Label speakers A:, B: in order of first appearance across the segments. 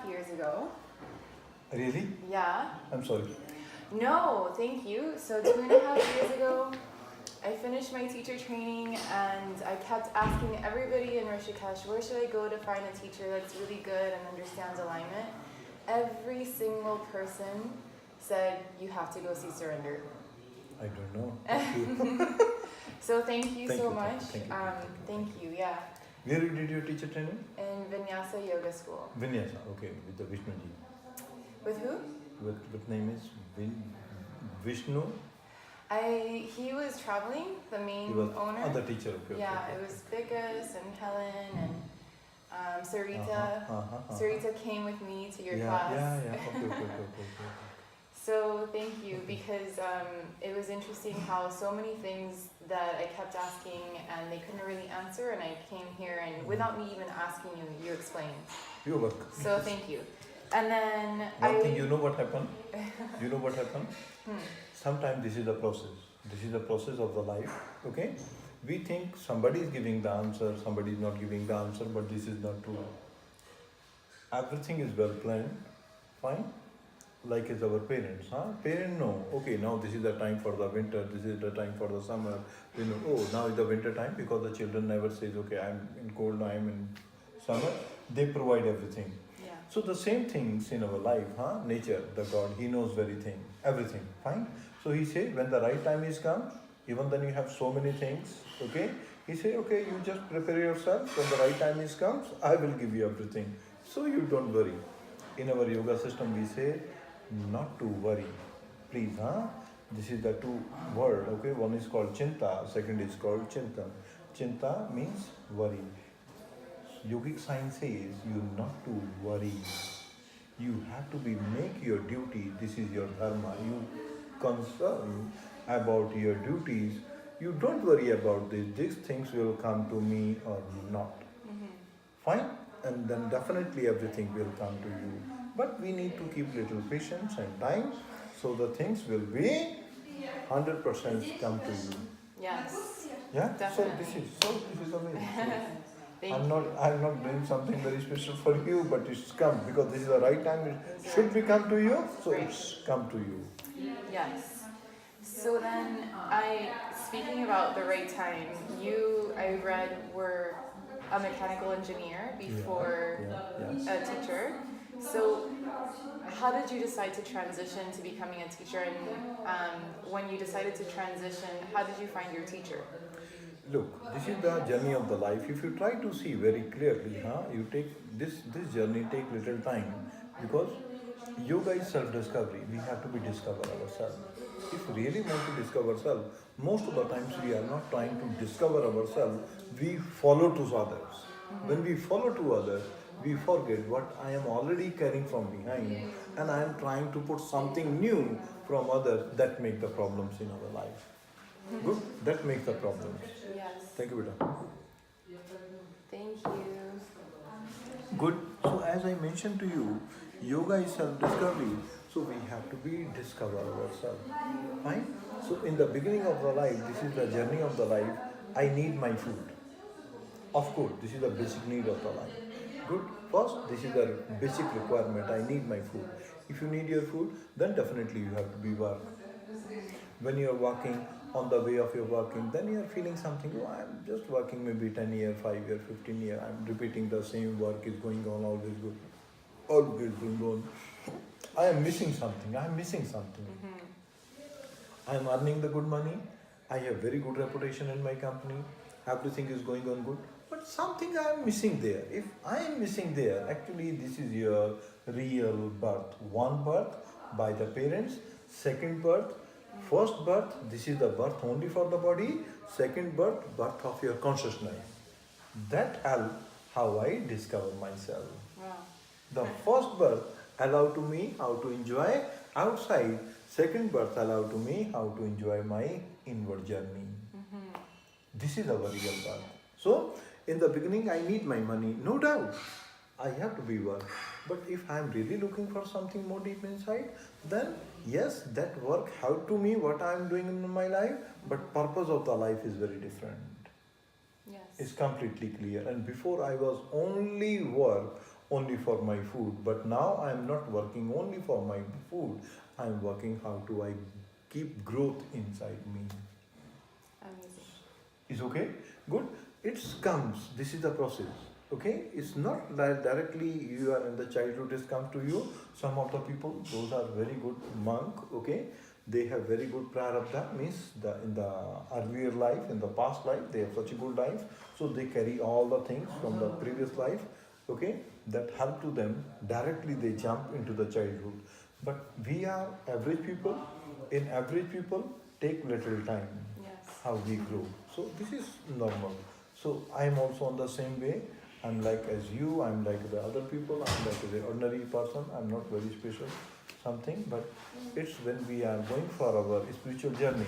A: years ago.
B: Really?
A: Yeah.
B: I'm sorry.
A: No, thank you. So 2.5 years ago, I finished my teacher training and I kept asking everybody in Rishikesh, where should I go to find a teacher that's really good and understands alignment? Every single person said, you have to go see Surinder.
B: I don't know. Thank you.
A: So thank you so much.
B: Thank you.
A: Yeah.
B: Where did you teacher training?
A: In Vinyasa Yoga School.
B: Vinyasa, okay, with the Vishnuji.
A: With who?
B: What name is Vishnu?
A: He was traveling, the main
B: He was
A: owner.
B: other teacher. Okay,
A: Yeah,
B: okay.
A: it was Vikas and Helen and Sarita. Sarita came with me to your class.
B: Yeah. Okay.
A: So thank you, because it was interesting how so many things that I kept asking and they couldn't really answer, and I came here and without me even asking you, you explained.
B: You're welcome.
A: So thank you. And then
B: One thing, you know what happened? You know what happened? Sometimes this is the process. This is the process of the life. Okay? We think somebody is giving the answer, somebody is not giving the answer, but this is not true. Everything is well planned. Fine? Like it's our parents, huh? Parents know, okay, now this is the time for the winter, this is the time for the summer. You know, oh, now is the winter time, because the children never says, okay, I'm in cold, I'm in summer. They provide everything.
A: yeah.
B: So the same things in our life, huh? Nature, the God, He knows everything, fine? So He said, when the right time is come, even then you have so many things, okay? He said, okay, you just prepare yourself, when the right time is comes, I will give you everything. So you don't worry. In our yoga system, we say, not to worry. Please, huh? This is the two word, okay? One is called chinta, second is called chintan. Chinta means worry. Yogic science says you not to worry. You have to make your duty. This is your dharma. You concern about your duties. You don't worry about this. These things will come to me or not. Fine? And then definitely everything will come to you. But we need to keep little patience and time, so the things will be 100% come to you.
A: Yes.
B: Yeah?
A: Definitely.
B: So this is the way.
A: Thank
B: I'm
A: you.
B: not doing something very special for you, but it's come because this is the right time. It should be come to you, so
A: Right.
B: it's come to you.
A: Yes. So then, speaking about the right time, I read, were a mechanical engineer before
B: Yeah.
A: a teacher. So how did you decide to transition to becoming a teacher? And when you decided to transition, how did you find your teacher?
B: Look, this is the journey of the life. If you try to see very clearly, you take this journey take little time, because yoga is self-discovery. We have to be discover ourselves. If we really want to discover ourselves, most of the times we are not trying to discover ourselves, we follow to others. When we follow to others, we forget what I am already carrying from behind, and I am trying to put something new from others. That make the problems in our life. Good? That makes the problems.
A: Yes.
B: Thank you, Beta.
A: Thank you.
B: Good. So as I mentioned to you, yoga is self-discovery. So we have to discover ourselves. Fine? So in the beginning of the life, this is the journey of the life. I need my food. Of course, this is the basic need of the life. Good. First, this is the basic requirement. I need my food. If you need your food, then definitely you have to be work. When you are walking, on the way of your working, then you are feeling something, oh, I'm just working maybe 10 years, 5 years, 15 years, I'm repeating the same work is going on, always going on. I am missing something. I am earning the good money, I have very good reputation in my company, everything is going on good, but something I am missing there. If I am missing there, actually this is your real birth. One birth by the parents, second birth, first birth, this is the birth only for the body. Second birth, birth of your consciousness. That helps how I discover myself.
A: Wow.
B: The first birth allowed to me how to enjoy outside. Second birth allowed to me how to enjoy my inward journey. This is our real birth. So, in the beginning I need my money, no doubt. I have to be work. But if I am really looking for something more deep inside, then yes, that work helped to me what I am doing in my life, but purpose of the life is very different.
A: Yes.
B: It's completely clear. And before I was only work only for my food. But now I am not working only for my food. I am working how to I keep growth inside me.
A: Amazing.
B: Is okay? Good. It comes. This is the process. Okay? It's not that directly you are in the childhood it comes to you. Some of the people, those are very good monk. Okay? They have very good prarabdha, means in the earlier life, in the past life, they have such a good life. So they carry all the things from the previous life. Okay? That help to them. Directly they jump into the childhood. But we are average people. In average people, take little time.
A: Yes.
B: How we grow. So this is normal. So I am also on the same way. I'm like as you, I'm like the other people, I'm like the ordinary person, I'm not very special something, but it's when we are going for our spiritual journey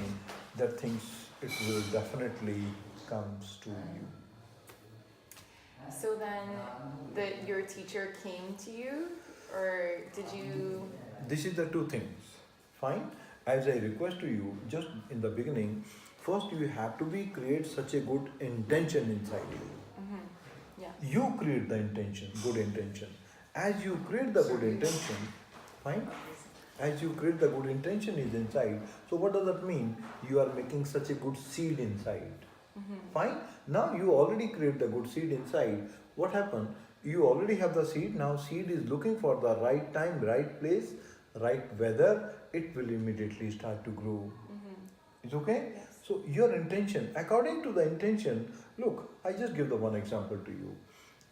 B: that things it will definitely comes to you.
A: So then your teacher came to you, or did you?
B: This is the two things. Fine. As I request to you, just in the beginning, first you have to be create such a good intention inside you.
A: Yeah.
B: You create the intention, good intention. As you create the good intention, fine? As you create the good intention is inside. So what does that mean? You are making such a good seed inside. Fine? Now you already create the good seed inside. What happened? You already have the seed. Now seed is looking for the right time, right place, right weather. It will immediately start to grow. It's okay?
A: Yes.
B: So your intention, according to the intention, look, I just give the one example to you.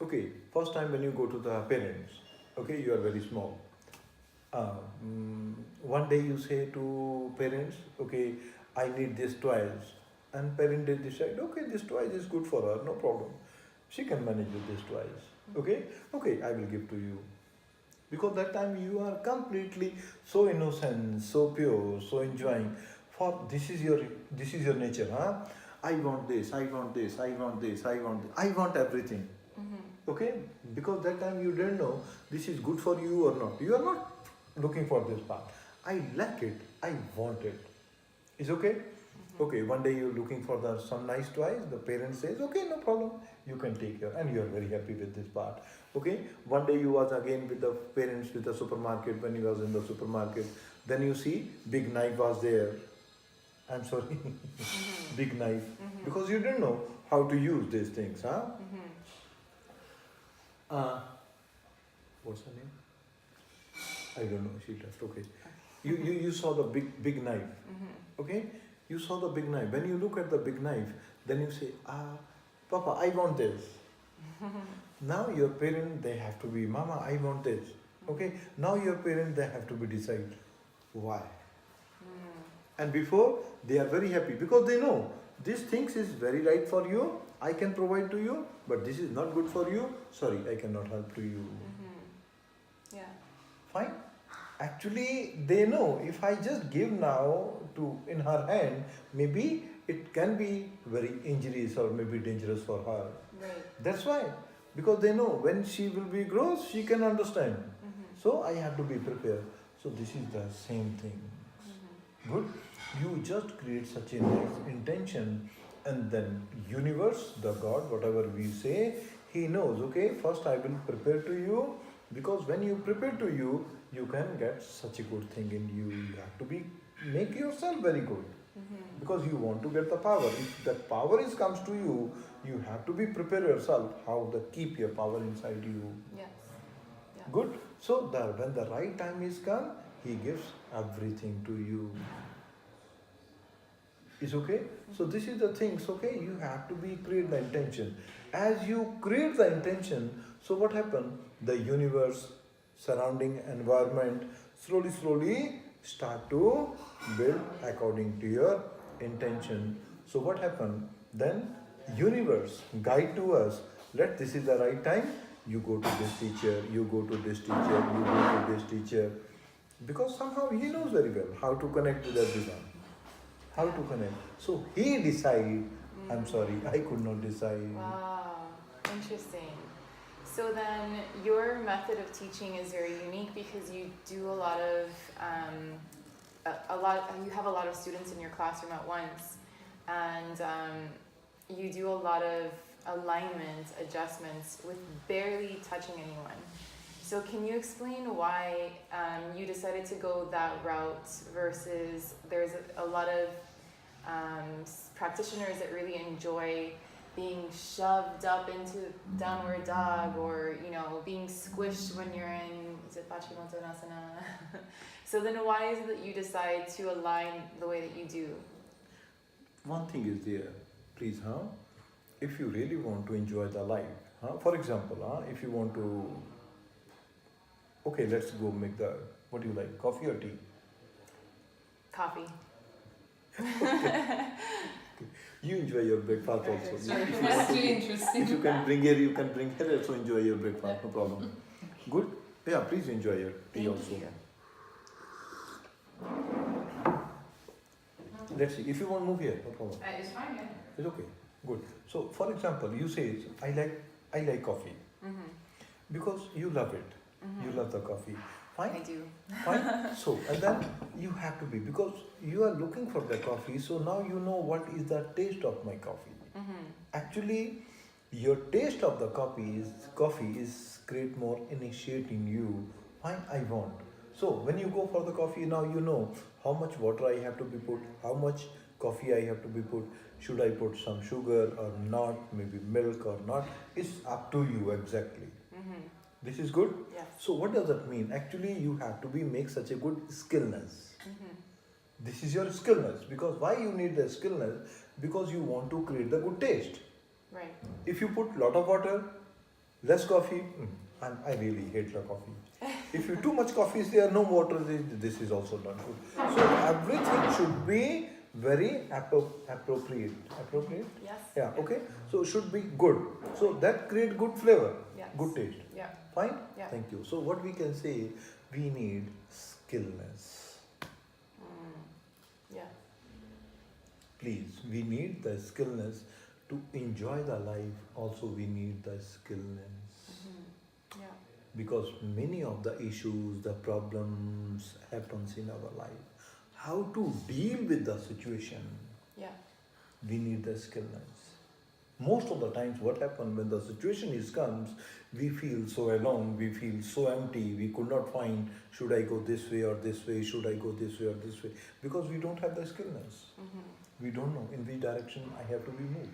B: Okay, first time when you go to the parents, okay, you are very small. One day you say to parents, okay, I need this toys. And parent they decide, okay, this toys is good for her, no problem. She can manage with this toys. Okay, okay, I will give to you. Because that time you are completely so innocent, so pure, so enjoying. For this is your nature, huh? I want this, I want this, I want this, I want this. I want everything. Okay? Because that time you didn't know this is good for you or not. You are not looking for this path. I like it, I want it. Is okay? Okay, one day you're looking for some nice toys, the parent says, okay, no problem, you can take care, and you are very happy with this part. Okay, one day you was again with the parents with the supermarket, when you was in the supermarket, then you see big knife was there. I'm sorry, big knife, because you didn't know how to use these things, huh? What's her name? I don't know, she left, okay. You saw the big knife, okay? You saw the big knife. When you look at the big knife, then you say, Papa, I want this. Now your parent, they have to be, Mama, I want this. Okay? Now your parent, they have to be decide. Why? And before, they are very happy because they know this things is very right for you. I can provide to you, but this is not good for you. Sorry, I cannot help to you.
A: Yeah.
B: Fine. Actually, they know if I just give now to in her hand, maybe it can be very injurious or maybe dangerous for her.
A: Right.
B: That's why, because they know when she will be gross, she can understand. So I have to be prepared. So this is the same thing. Good. You just create such a nice intention, and then universe, the God, whatever we say, He knows. Okay, first I will prepare to you, because when you prepare to you, you can get such a good thing in you. You have to be make yourself very good, because you want to get the power. If that power comes to you, you have to be prepare yourself how to keep your power inside you.
A: Yes. Yeah.
B: Good. So when the right time is come, He gives everything to you. Is okay? So this is the things, okay? You have to be create the intention. As you create the intention, so what happened? The universe, surrounding environment, slowly start to build according to your intention. So what happened? Then universe guide to us. This is the right time. You go to this teacher, you go to this teacher, you go to this teacher. Because somehow he knows very well how to connect with everyone. How to connect. So he decide. I'm sorry, I could not decide.
A: Wow, interesting. So then your method of teaching is very unique because you do a lot of you have a lot of students in your classroom at once, and you do a lot of alignment, adjustments with barely touching anyone. So can you explain why you decided to go that route versus there's a lot of practitioners that really enjoy being shoved up into downward dog, or being squished when you're in, is it Paschimottanasana? So then why is it that you decide to align the way that you do?
B: One thing is there, please, if you really want to enjoy the life, for example, if you want to, okay, let's go make the, what do you like, coffee or tea?
A: Coffee.
B: You enjoy your breakfast also.
C: Sorry,
B: If you
C: that's
B: want to-
C: really interesting.
B: If you can bring here, you can bring here also enjoy your breakfast, no problem. Good? Yeah, please enjoy your tea
A: Thank
B: also.
A: you.
B: Let's see, if you want to move here, no problem.
C: It's fine, yeah.
B: It's okay, good. So, for example, you say, I like coffee
A: Mm-hmm.
B: because you love it.
A: Mm-hmm.
B: You love the coffee.
A: I
B: Fine?
A: do.
B: Fine. So, and then you have to be, because you are looking for the coffee, so now you know what is the taste of my coffee.
A: Mm-hmm.
B: Actually, your taste of the coffee is create more initiate in you. Fine, I want. So when you go for the coffee, now you know how much water I have to be put, how much coffee I have to be put. Should I put some sugar or not? Maybe milk or not? It's up to you exactly.
A: Mm-hmm.
B: This is good.
A: Yes.
B: So what does that mean? Actually, you have to make such a good skillness.
A: Mm-hmm.
B: This is your skillness. Because why you need the skillness? Because you want to create the good taste.
A: Right.
B: If you put lot of water, less coffee, I really hate the coffee. If you too much coffee is there, no water, this is also not good. So everything should be very appropriate. Appropriate?
A: Yes.
B: Yeah, okay. So should be good. So that create good flavor,
A: Yes.
B: good taste.
A: Yeah.
B: Fine?
A: Yeah.
B: Thank you. So what we can say, we need skillness.
A: Yeah.
B: Please, we need the skillness to enjoy the life. Also, we need the skillness.
A: Mm-hmm. Yeah.
B: Because many of the issues, the problems happens in our life. How to deal with the situation,
A: Yeah.
B: we need the skillness. Most of the times what happens when the situation comes, we feel so alone, we feel so empty, we could not find, should I go this way or this way, should I go this way or this way, because we don't have the skillness.
A: Mm-hmm.
B: We don't know in which direction I have to be moved.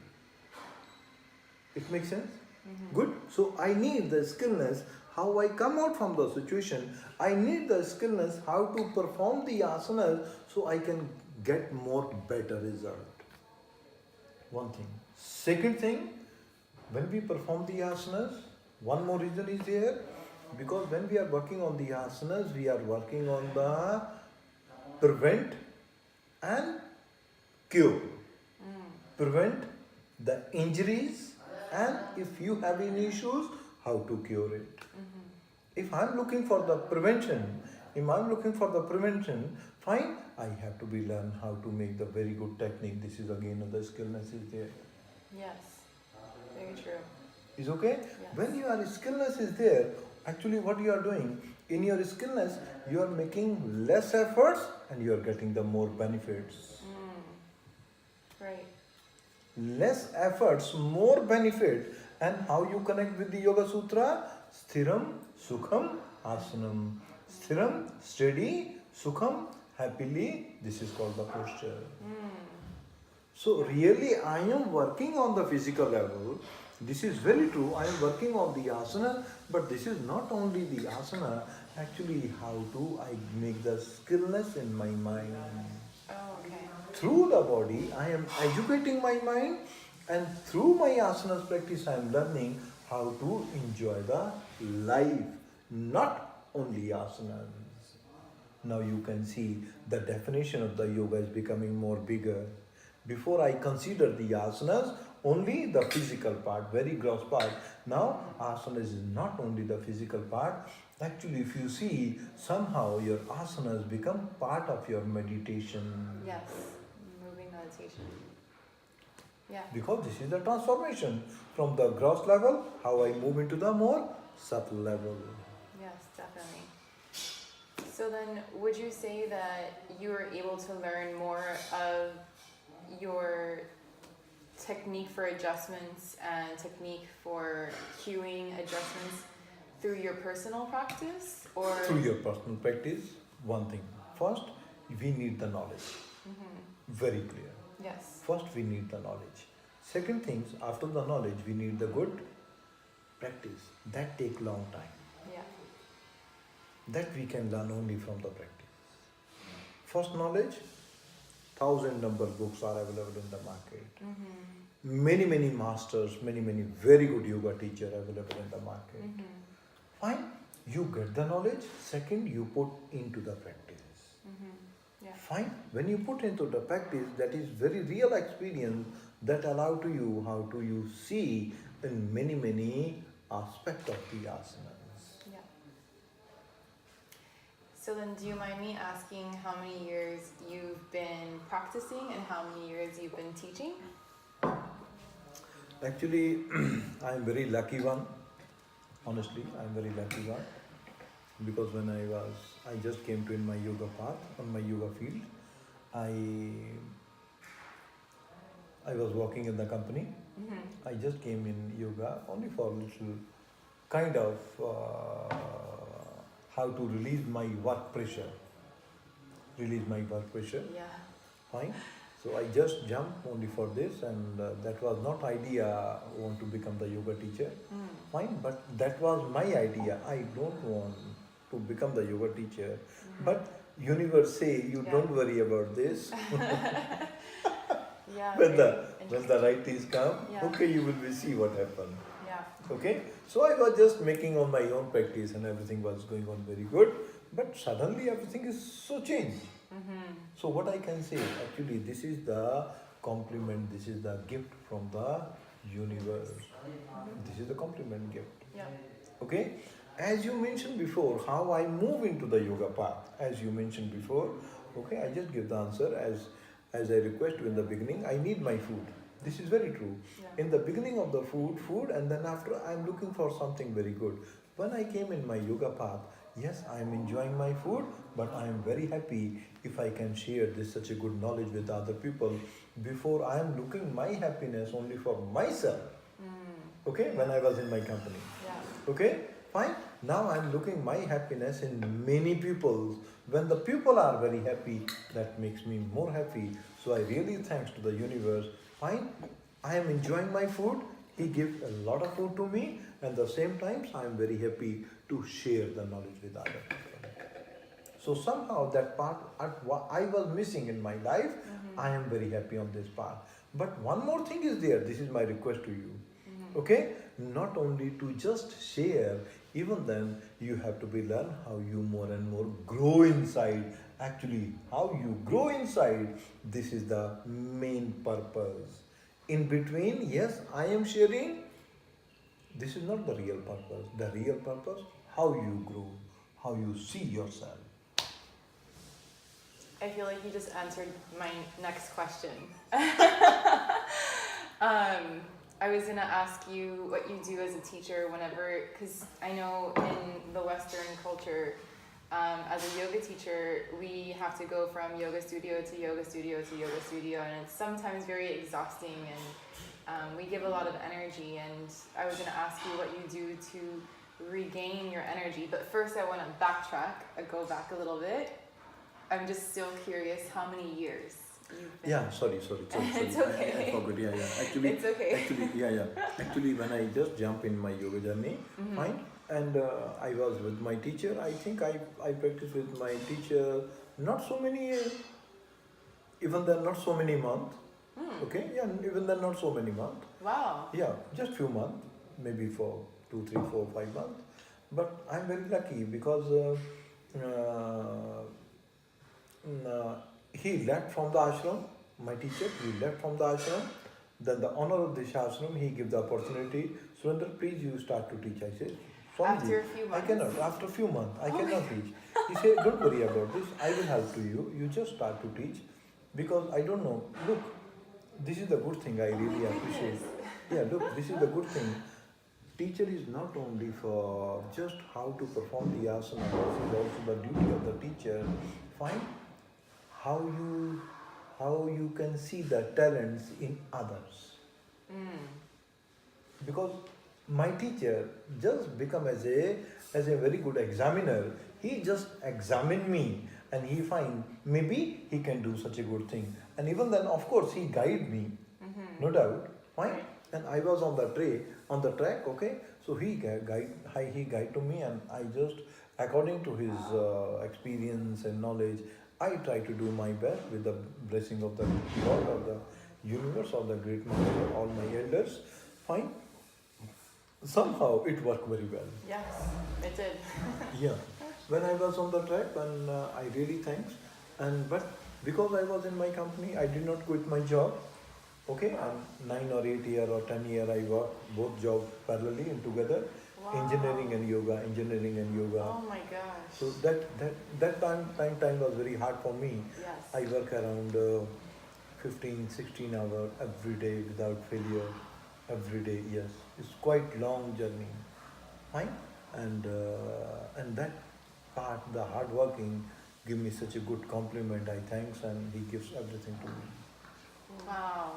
B: It makes sense?
A: Mm-hmm.
B: Good. So I need the skillness how I come out from the situation. I need the skillness how to perform the asanas so I can get more better result. One thing. Second thing, when we perform the asanas, one more reason is there, because when we are working on the asanas, we are working on the prevent and cure. Prevent the injuries, and if you have any issues, how to cure it. If I'm looking for the prevention, fine, I have to be learn how to make the very good technique. This is again the skillness is there.
A: Yes. Very true.
B: Is okay?
A: Yes.
B: When your skillness is there, actually what you are doing, in your skillness, you are making less efforts and you are getting the more benefits.
A: Right.
B: Less efforts, more benefit. And how you connect with the Yoga Sutra? Sthiram, Sukham, Asanam. Sthiram, steady, Sukham, happily. This is called the posture. So really I am working on the physical level. This is very true. I am working on the asana, but this is not only the asana, actually how to I make the skillness in my mind.
A: Oh, okay.
B: Through the body, I am educating my mind, and through my asanas practice, I am learning how to enjoy the life, not only asanas. Now you can see the definition of the yoga is becoming more bigger. Before I consider the asanas, only the physical part, very gross part. Now asanas is not only the physical part. Actually, if you see, somehow your asanas become part of your meditation.
A: Yes. Moving meditation. Yeah.
B: Because this is the transformation from the gross level, how I move into the more subtle level.
A: Yes, definitely. So then, would you say that you were able to learn more of your technique for adjustments and technique for cueing adjustments through your personal practice, or
B: Through your personal practice, one thing. First, we need the knowledge. Very clear.
A: yes,
B: First, we need the knowledge. Second things, after the knowledge, we need the good practice. That take long time.
A: yeah,
B: That we can learn only from the practice. First knowledge, 1,000 number books are available in the market. Many masters, many very good yoga teacher available in the market. Fine, you get the knowledge. Second, you put into the practice.
A: yeah,
B: Fine, when you put into the practice, that is very real experience that allow to you how to you see in many aspects of the asanas.
A: yeah. So then, do you mind me asking how many years you've been practicing and how many years you've been teaching?
B: Actually, I am very lucky one. Honestly, I am very lucky one. Because when I just came to in my yoga path, on my yoga field, I was working in the company. I just came in yoga only for a little kind of how to release my work pressure.
A: Yeah.
B: Fine. So I just jumped only for this, and that was not idea want to become the yoga teacher. Fine, but that was my idea. I don't want to become the yoga teacher, but universe say you
A: Yeah.
B: don't worry about this.
A: Yeah.
B: when
A: very
B: the right is come,
A: Yeah.
B: okay, you will be see what happen.
A: Yeah.
B: Okay, so I was just making on my own practice, and everything was going on very good. But suddenly everything is so changed. So what I can say, actually, this is the compliment. This is the gift from the universe. This is the compliment gift.
A: Yeah.
B: Okay, as you mentioned before, how I move into the yoga path. As you mentioned before, okay, I just give the answer as I request you in the beginning. I need my food. This is very true.
A: Yeah.
B: In the beginning of the food, and then after I'm looking for something very good. When I came in my yoga path, yes, I am enjoying my food, but I am very happy if I can share this such a good knowledge with other people. Before I am looking my happiness only for myself. Okay, when I was in my company.
A: Yeah.
B: Okay, fine. Now I'm looking my happiness in many people. When the people are very happy, that makes me more happy. So I really thanks to the universe. Fine, I am enjoying my food. He gives a lot of food to me, and the same times I am very happy to share the knowledge with other people. So somehow that part I was missing in my life, I am very happy on this part. But one more thing is there. This is my request to you. Okay, not only to just share, even then you have to be learn how you more and more grow inside. Actually, how you grow inside, this is the main purpose. In between, yes, I am sharing. This is not the real purpose. The real purpose, how you grow, how you see yourself.
A: I feel like you just answered my next question. I was gonna ask you what you do as a teacher whenever, because I know in the Western culture, as a yoga teacher, we have to go from yoga studio to yoga studio to yoga studio, and it's sometimes very exhausting, and we give a lot of energy. And I was gonna ask you what you do to regain your energy, but first I want to backtrack, go back a little bit. I'm just still curious how many years you've been.
B: Yeah, sorry.
A: It's okay.
B: I forgot. Yeah. Actually,
A: It's okay.
B: Actually, when I just jump in my yoga journey, fine, and I was with my teacher. I think I practiced with my teacher not so many years, even then not so many months. Okay, yeah, even then not so many months.
A: Wow.
B: Yeah, just few months, maybe for 2, 3, 4, 5 months. But I'm very lucky because he left from the ashram, my teacher, he left from the ashram. Then the owner of this ashram, he gave the opportunity, Surinder, please you start to teach. I said,
A: After a few
B: I
A: months?
B: cannot, after a few months, I cannot teach. He said, don't worry about this, I will help to you, you just start to teach. Because I don't know, look, this is the good thing I really appreciate. Yeah, look, this is the good thing. Teacher is not only for just how to perform the asana, this is also the duty of the teacher. Find how you can see the talents in others.
A: Mm.
B: Because my teacher just become as a very good examiner. He just examine me and he find maybe he can do such a good thing. And even then, of course, he guide me,
A: Mm-hmm.
B: no doubt. Fine.
A: Right.
B: And I was on the track. Okay. So he guide to me, and I just according to his experience and knowledge, I try to do my best with the blessing of the God or the universe or the great master, all my elders. Fine. Somehow it worked very well.
A: Yes, it did.
B: Yeah. When I was on the track, and I really thanks. And but because I was in my company, I did not quit my job. Okay, and 9 or 8 year or 10 year I worked both jobs parallelly and together,
A: Wow.
B: engineering and yoga.
A: Oh my gosh.
B: So that time was very hard for me.
A: Yes.
B: I work around 15, 16 hours every day without failure. Every day, yes. It's quite long journey. Fine. And that part, the hard working, give me such a good compliment. I thanks and he gives everything to me.
A: Wow.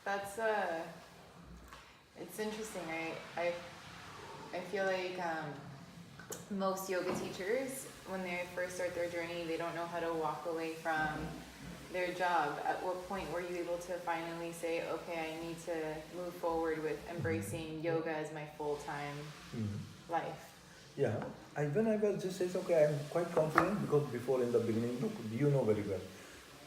A: That's it's interesting. I feel like most yoga teachers, when they first start their journey, they don't know how to walk away from their job. At what point were you able to finally say, okay, I need to move forward with embracing yoga as my full-time life?
B: Yeah, when I was just says, okay, I'm quite confident because before in the beginning, look, you know very well.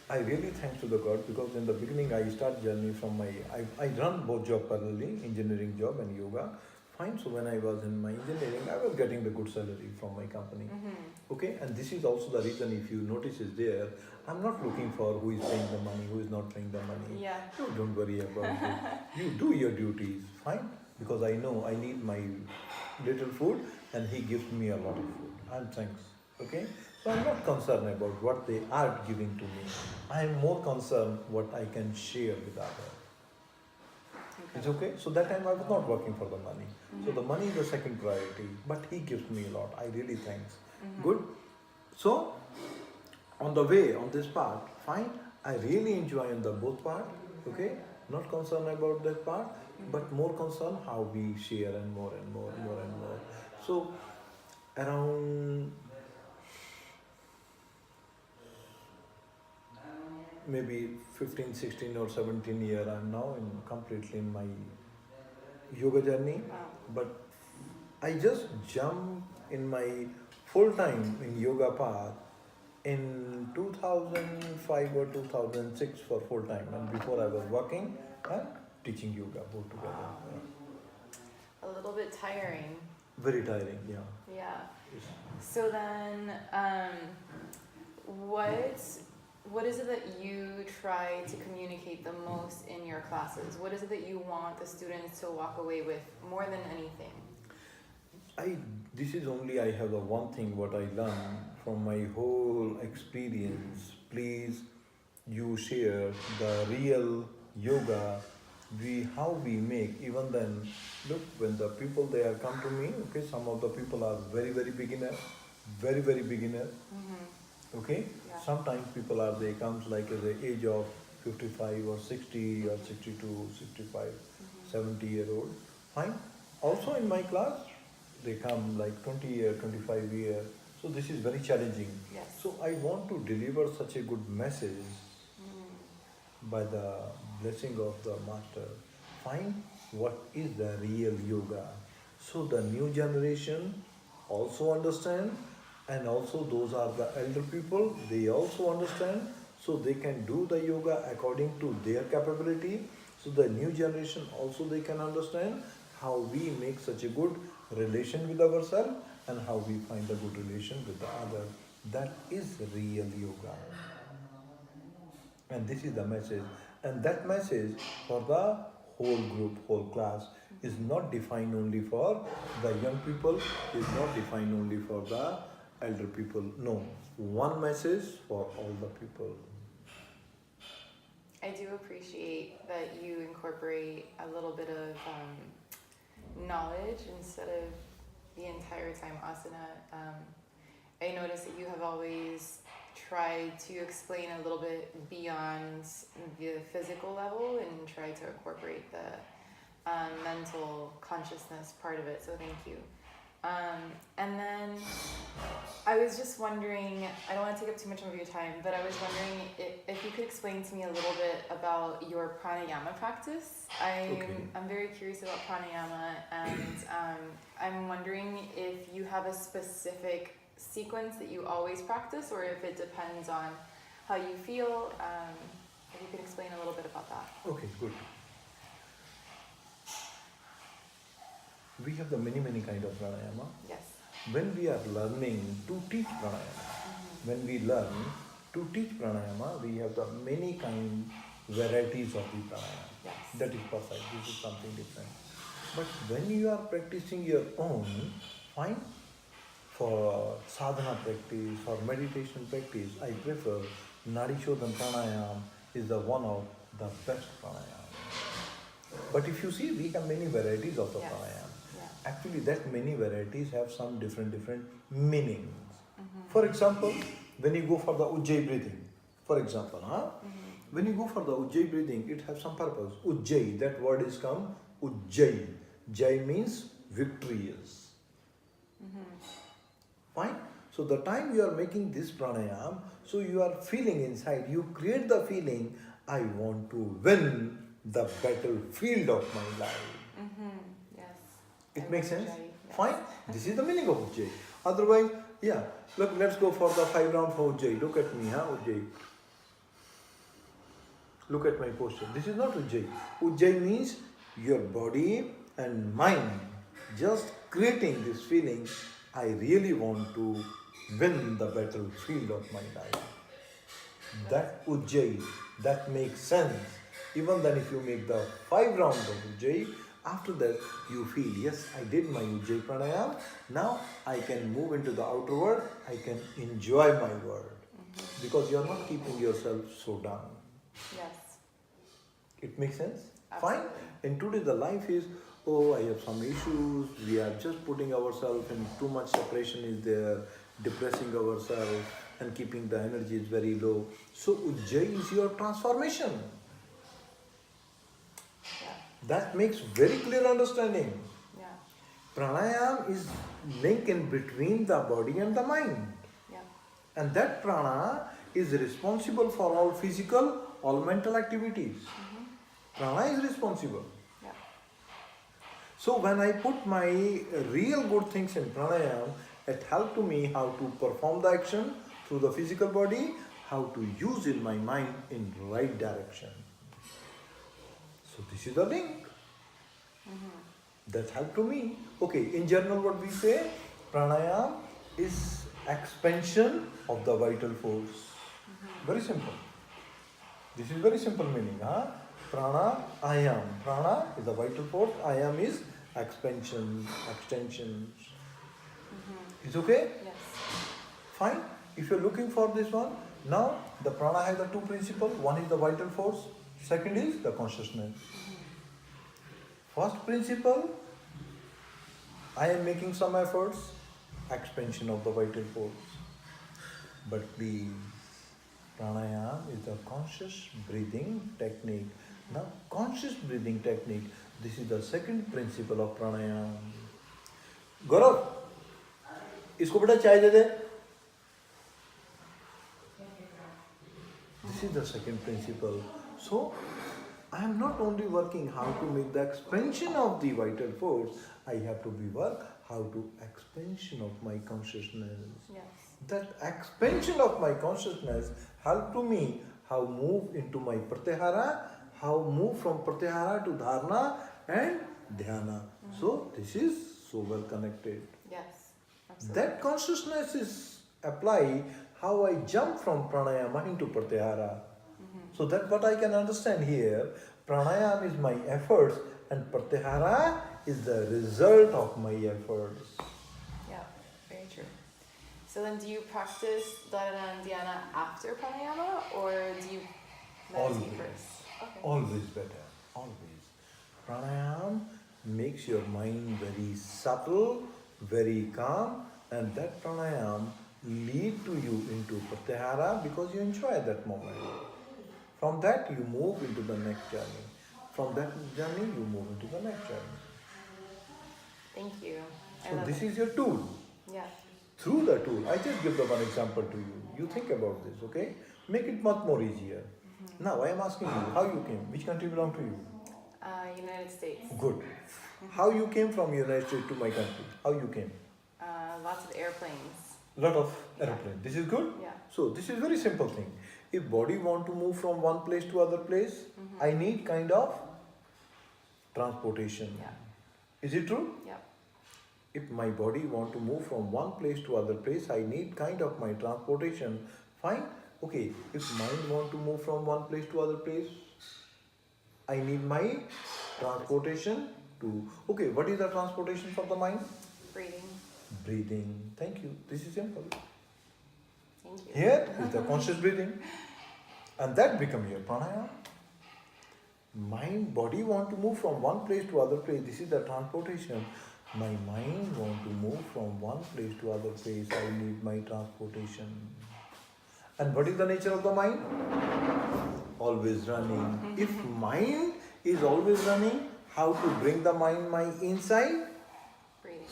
B: I really thanks to the God because in the beginning I start journey from I run both job parallelly, engineering job and yoga. Fine, so when I was in my engineering, I was getting the good salary from my company.
A: Mm-hmm.
B: Okay, and this is also the reason if you notice is there, I'm not looking for who is paying the money, who is not paying the money.
A: Yeah.
B: No, don't worry about it. You do your duties, fine, because I know I need my little food and he gives me a lot of food. And thanks. Okay? So I'm not concerned about what they are giving to me. I am more concerned what I can share with others. It's okay. So that time I was not working for the money. So the money is the second priority, but he gives me a lot. I really thanks. Good. So on the way on this part, fine. I really enjoy on the both part. Okay. Not concerned about that part, but more concerned how we share and more and more and more and more. So around maybe 15, 16 or 17 year, I'm now in completely in my yoga journey.
A: Wow.
B: But I just jump in my full time in yoga path in 2005 or 2006 for full time, and before I was working and teaching yoga both together.
A: A little bit tiring.
B: Very tiring, yeah.
A: Yeah.
B: Yes.
A: So then, what is it that you try to communicate the most in your classes? What is it that you want the students to walk away with more than anything?
B: This is only I have the one thing what I learned from my whole experience. Please, you share the real yoga, how we make. Even then, look, when the people they are come to me, okay, some of the people are very beginner, very beginner.
A: Mm-hmm.
B: Okay,
A: Yeah.
B: sometimes people are they comes like at the age of 55 or 60 or 62, 65, 70-year-old. Fine. Also in my class, they come like 20 year, 25 year. So this is very challenging.
A: Yes.
B: So I want to deliver such a good message by the blessing of the master. Find what is the real yoga. So the new generation also understand, and also those are the elder people, they also understand, so they can do the yoga according to their capability. So the new generation also they can understand how we make such a good relation with ourselves and how we find a good relation with the other. That is real yoga. And this is the message. And that message for the whole group, whole class, is not defined only for the young people, is not defined only for the elder people. No, one message for all the people.
A: I do appreciate that you incorporate a little bit of knowledge instead of the entire time asana. I notice that you have always try to explain a little bit beyond the physical level and try to incorporate the mental consciousness part of it. So thank you. And then I was just wondering, I don't want to take up too much of your time, but I was wondering if you could explain to me a little bit about your pranayama practice. I'm very curious about pranayama, and I'm wondering if you have a specific sequence that you always practice, or if it depends on how you feel. If you could explain a little bit about that.
B: Okay, good. We have the many kind of pranayama.
A: Yes.
B: When we are learning to teach pranayama, when we learn to teach pranayama, we have the many varieties of the pranayama.
A: Yes.
B: That is perfect. This is something different. But when you are practicing your own, fine. For sadhana practice or meditation practice, I prefer Nadi Shodhan pranayama is the one of the best pranayama. But if you see, we have many varieties of the
A: Yes.
B: pranayama.
A: Yeah.
B: Actually, that many varieties have some different meanings. For example, when you go for the Ujjayi breathing, for example, when you go for the Ujjayi breathing, it has some purpose. Ujjayi, that word is come Ujjayi. Jai means victorious. Fine. So the time you are making this pranayam, so you are feeling inside, you create the feeling, I want to win the battlefield of my life.
A: Yes.
B: It makes sense?
A: Yes.
B: Fine. This is the meaning of Ujjayi. Otherwise, yeah. Look, let's go for the 5 round for Ujjayi. Look at me, Ujjayi. Look at my posture. This is not Ujjayi. Ujjayi means your body and mind just creating this feeling, I really want to win the battlefield of my life. That Ujjayi, that makes sense. Even then if you make the 5 rounds of Ujjayi, after that you feel, yes, I did my Ujjayi pranayam, now I can move into the outer world, I can enjoy my world. Because you are not keeping yourself so down.
A: Yes.
B: It makes sense?
A: Absolutely.
B: Fine. And today the life is, oh, I have some issues, we are just putting ourselves in too much separation is there, depressing ourselves and keeping the energy is very low. So Ujjayi is your transformation.
A: Yeah.
B: That makes very clear understanding.
A: Yeah.
B: Pranayam is link in between the body and the mind.
A: Yeah.
B: And that prana is responsible for all physical, all mental activities. Prana is responsible.
A: Yeah.
B: So when I put my real good things in pranayam, it helped to me how to perform the action through the physical body, how to use in my mind in right direction. So this is the link. That helped to me. Okay, in general what we say, pranayam is expansion of the vital force. Very simple. This is very simple meaning. Prana, ayam. Prana is the vital force. Ayam is expansion, extension. Is okay?
A: Yes.
B: Fine. If you're looking for this one, now the prana has the 2 principles. One is the vital force. Second is the consciousness. First principle, I am making some efforts, expansion of the vital force. But please, pranayam is the conscious breathing technique. Now, conscious breathing technique, this is the second principle of pranayam. Gaurav, इसको बेटा चाय दे दे. This is the second principle. So, I am not only working how to make the expansion of the vital force, I have to be work how to expansion of my consciousness.
A: Yes.
B: That expansion of my consciousness helped to me how move into my pratyahara, how move from pratyahara to dharana and dhyana. So this is so well connected.
A: Yes. Absolutely.
B: That consciousness is applied how I jump from pranayama into pratyahara. So that what I can understand here, pranayama is my efforts and pratyahara is the result of my efforts.
A: Yeah, very true. So then do you practice dharana and dhyana after pranayama, or do you meditate
B: Always.
A: first? Okay.
B: Always better. Always. Pranayam makes your mind very subtle, very calm, and that pranayam lead to you into pratyahara because you enjoy that moment. From that you move into the next journey. From that journey you move into the next journey.
A: Thank you. I
B: So
A: love
B: this
A: it.
B: is your tool.
A: Yeah.
B: Through the tool, I just give the one example to you. You think about this, okay? Make it much more easier. Now I am asking you, how you came? Which country belong to you?
A: United States.
B: Good. How you came from United States to my country? How you came?
A: Lots of airplanes.
B: Lot of aeroplane. This is good?
A: Yeah.
B: So this is very simple thing. If body want to move from one place to other place, I need kind of transportation.
A: Yeah.
B: Is it true?
A: Yeah.
B: If my body want to move from one place to other place, I need kind of my transportation. Fine. Okay. If mind want to move from one place to other place, I need my transportation to. Okay. What is the transportation for the mind?
A: Breathing.
B: Breathing. Thank you. This is simple.
A: Thank you.
B: Here is the conscious breathing, and that become your pranayama. Mind, body want to move from one place to other place. This is the transportation. My mind want to move from one place to other place. I need my transportation. And what is the nature of the mind? Always running. If mind is always running, how to bring the mind my inside?
A: Breathing.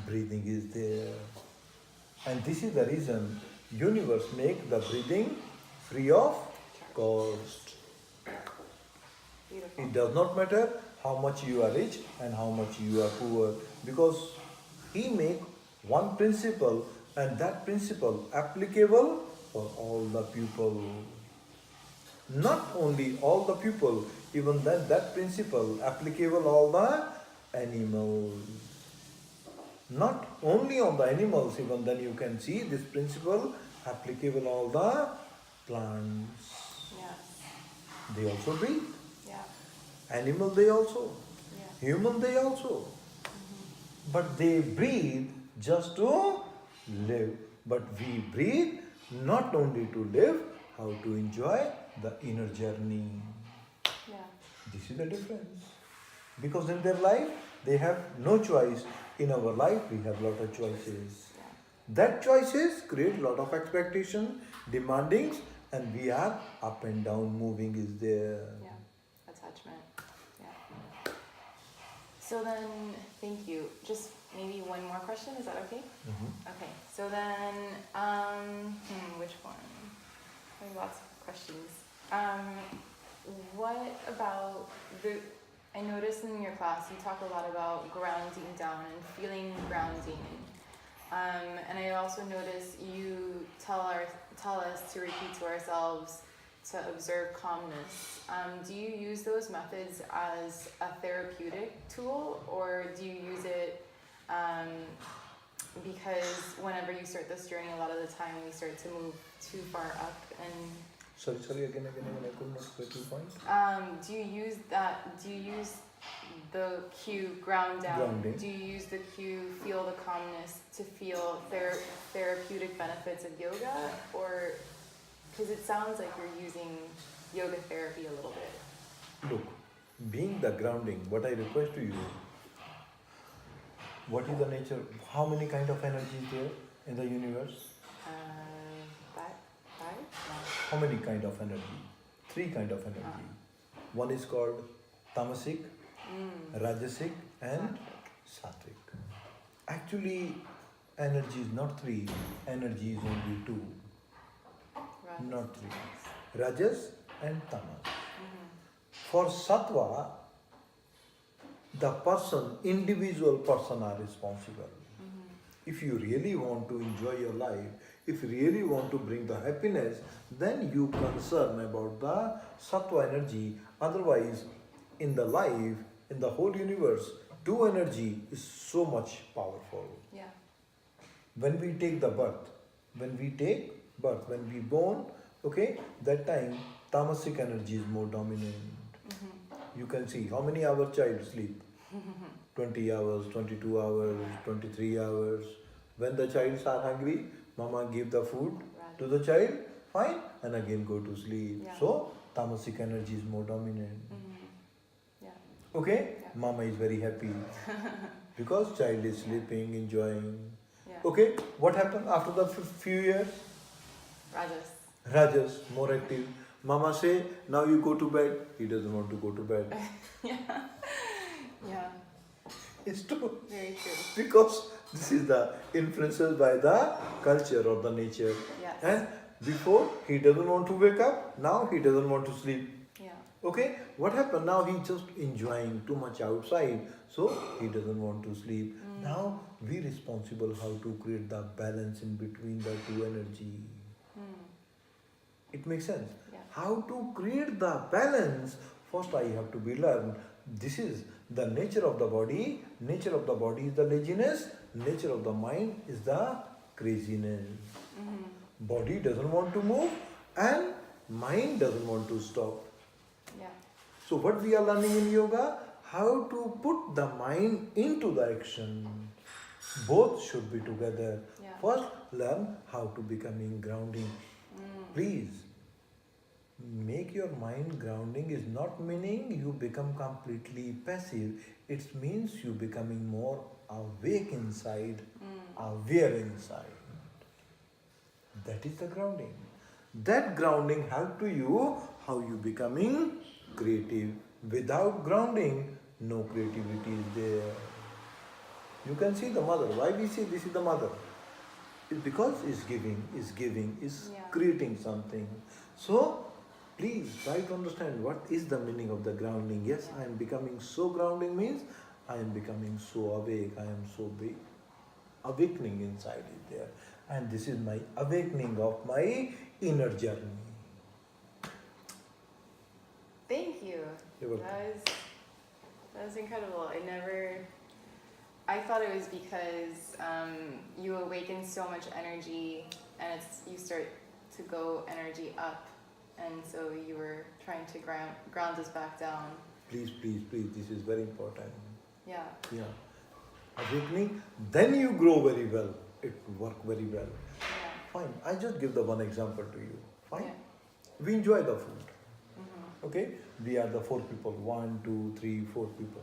B: Breathing is there. And this is the reason universe make the breathing free of cost.
A: Beautiful.
B: It does not matter how much you are rich and how much you are poor, because he make one principle and that principle applicable for all the people. Not only all the people, even then that principle applicable all the animals. Not only on the animals, even then you can see this principle applicable all the plants.
A: Yeah.
B: They also breathe.
A: Yeah.
B: Animal they also.
A: Yeah.
B: Human they also. But they breathe just to live. But we breathe not only to live, how to enjoy the inner journey.
A: Yeah.
B: This is the difference. Because in their life, they have no choice. In our life, we have lot of choices.
A: Yeah.
B: That choices create lot of expectation, demandings, and we are up and down, moving is there.
A: Yeah. Attachment. Yeah. So then, thank you. Just maybe one more question. Is that okay? Okay. So then, which one? I have lots of questions. What about the? I noticed in your class you talk a lot about grounding down and feeling grounding. And I also noticed you tell us to repeat to ourselves to observe calmness. Do you use those methods as a therapeutic tool, or do you use it because whenever you start this journey, a lot of the time we start to move too far up and
B: Sorry, again, I could not get your point.
A: do you use that? Do you use the cue ground down?
B: Grounding.
A: Do you use the cue feel the calmness to feel therapeutic benefits of yoga, or because it sounds like you're using yoga therapy a little bit?
B: Look, being the grounding, what I request to you, what is the nature, how many kind of energy is there in the universe?
A: Five?
B: How many kind of energy? 3 kind of energy. One is called tamasic, rajasic and sattvic. Actually, energy is not 3, energy is only 2, not 3. Rajas and tamas. For sattva, the person, individual person are responsible. If you really want to enjoy your life, if you really want to bring the happiness, then you concern about the sattva energy. Otherwise, in the life, in the whole universe, 2 energy is so much powerful.
A: Yeah.
B: When we take the birth, when we born, okay, that time tamasic energy is more dominant. You can see how many hours child sleep. 20 hours, 22 hours, 23 hours. When the child are hungry, mama give the food to the child, fine, and again go to sleep.
A: Yeah.
B: So, tamasic energy is more dominant.
A: Yeah.
B: Okay?
A: Yeah.
B: Mama is very happy because child is sleeping, enjoying.
A: Yeah. Yeah.
B: Okay, what happened after the few years?
A: Rajas.
B: Rajas, more active. Mama say, now you go to bed. He doesn't want to go to bed.
A: Yeah. Yeah.
B: It's true.
A: Very true.
B: Because this is the influences by the culture or the nature.
A: Yes.
B: And before, he doesn't want to wake up. Now he doesn't want to sleep.
A: Yeah.
B: Okay, what happened? Now he's just enjoying too much outside, so he doesn't want to sleep. Now we responsible how to create the balance in between the two energy. It makes sense.
A: Yeah.
B: How to create the balance? First, I have to be learned. This is the nature of the body. Nature of the body is the laziness. Nature of the mind is the craziness. Body doesn't want to move, and mind doesn't want to stop.
A: Yeah.
B: So what we are learning in yoga, how to put the mind into the action. Both should be together.
A: Yeah.
B: First, learn how to becoming grounding. Please, make your mind grounding is not meaning you become completely passive. It means you becoming more awake inside, aware inside. That is the grounding. That grounding help to you how you becoming creative. Without grounding, no creativity is there. You can see the mother. Why we say this is the mother? It's because it's giving,
A: Yeah.
B: creating something. So, please try to understand what is the meaning of the grounding. Yes, I am becoming so grounding means I am becoming so awake. I am so big. Awakening inside is there. And this is my awakening of my inner journey.
A: Thank you.
B: You're welcome.
A: That was incredible. I thought it was because you awaken so much energy and you start to go energy up, and so you were trying to ground us back down.
B: Please, this is very important.
A: Yeah.
B: Yeah. Awakening, then you grow very well. It will work very well.
A: Yeah.
B: Fine. I just give the one example to you. Fine.
A: Yeah.
B: We enjoy the food. Okay. We are the 4 people. 1, 2, 3, 4 people.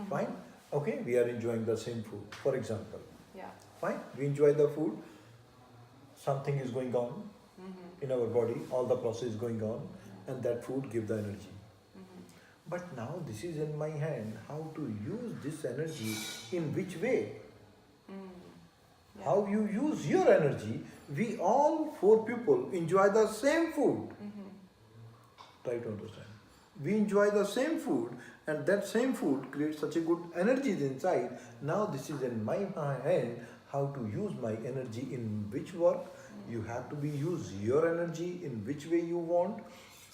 B: Fine. Okay. We are enjoying the same food. For example.
A: Yeah.
B: Fine. We enjoy the food. Something is going on in our body. All the process is going on, and that food give the energy. But now this is in my hand. How to use this energy in which way?
A: Yeah.
B: How you use your energy. We all 4 people enjoy the same food. Try to understand. We enjoy the same food, and that same food creates such a good energy inside. Now this is in my hand. How to use my energy in which work? You have to be use your energy in which way you want.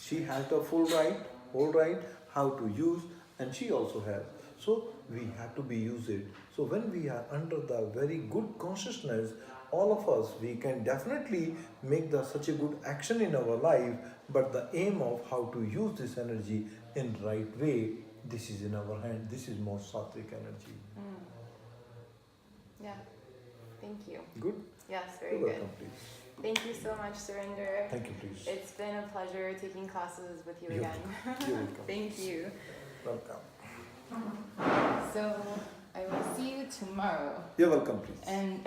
B: She has the full right, all right, how to use, and she also has. So we have to be use it. So when we are under the very good consciousness, all of us, we can definitely make such a good action in our life, but the aim of how to use this energy in right way, this is in our hand. This is more sattvic energy.
A: Yeah. Thank you.
B: Good?
A: Yes, very
B: You're
A: good.
B: welcome, please.
A: Thank you so much, Surinder.
B: Thank you, please.
A: It's been a pleasure taking classes with you
B: You're
A: again.
B: You're welcome.
A: Thank you.
B: Welcome.
A: So I will see you tomorrow.
B: You're welcome, please.
A: And